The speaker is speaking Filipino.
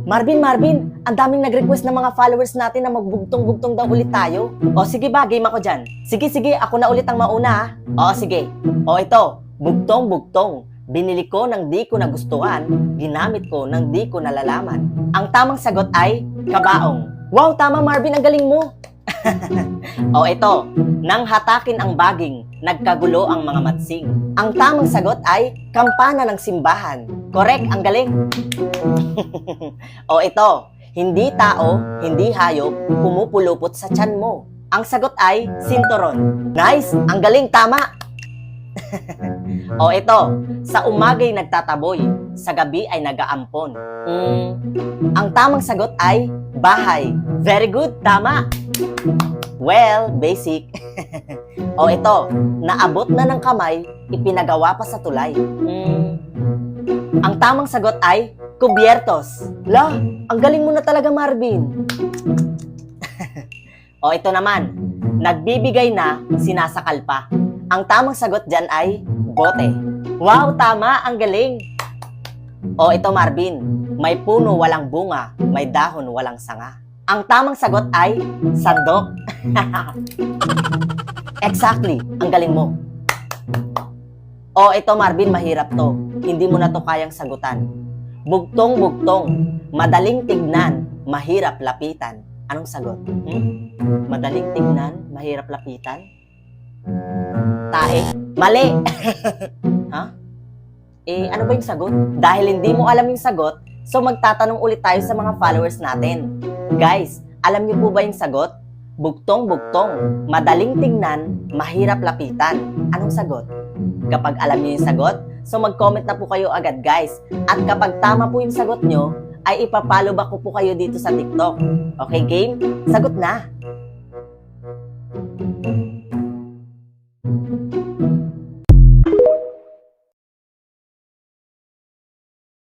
Marvin, ang daming nag-request ng mga followers natin na magbugtong-bugtong daw ulit tayo. O sige ba, game ako dyan. Sige, ako na ulit ang mauna ha. O sige. O ito, bugtong-bugtong. Binili ko ng di ko nagustuhan, ginamit ko ng di ko nalalaman. Ang tamang sagot ay kabaong. Wow, tama Marvin, ang galing mo. O ito, nang hatakin ang baging, nagkagulo ang mga matsing. Ang tamang sagot ay kampana ng simbahan. Correct, ang galing. O ito, hindi tao, hindi hayop, pumupulupot sa tiyan mo. Ang sagot ay sinturon. Nice, ang galing, tama. O ito, sa umagay nagtataboy, sa gabi ay nagaampon. Ang tamang sagot ay bahay. Very good, tama. Well, basic. O ito, naabot na ng kamay, ipinagawa pa sa tulay. Ang tamang sagot ay kubyertos. La, ang galing mo na talaga Marvin. O ito naman, nagbibigay na, sinasakal pa. Ang tamang sagot dyan ay bote. Wow, tama, ang galing. O ito Marvin, may puno walang bunga, may dahon walang sanga. Ang tamang sagot ay sandok. Exactly, ang galing mo. O ito Marvin, mahirap to. Hindi mo na to kayang sagutan. Bugtong-bugtong, madaling tignan, mahirap lapitan. Anong sagot? Madaling tignan, mahirap lapitan? Tae? Mali! Ha? Ano ba yung sagot? Dahil hindi mo alam yung sagot, so magtatanong ulit tayo sa mga followers natin. Guys, alam niyo po ba yung sagot? Bugtong-bugtong, madaling tingnan, mahirap lapitan. Anong sagot? Kapag alam niyo yung sagot, so mag-comment na po kayo agad guys. At kapag tama po yung sagot nyo, ay ipapollow back ko po kayo dito sa TikTok. Okay game? Sagot na!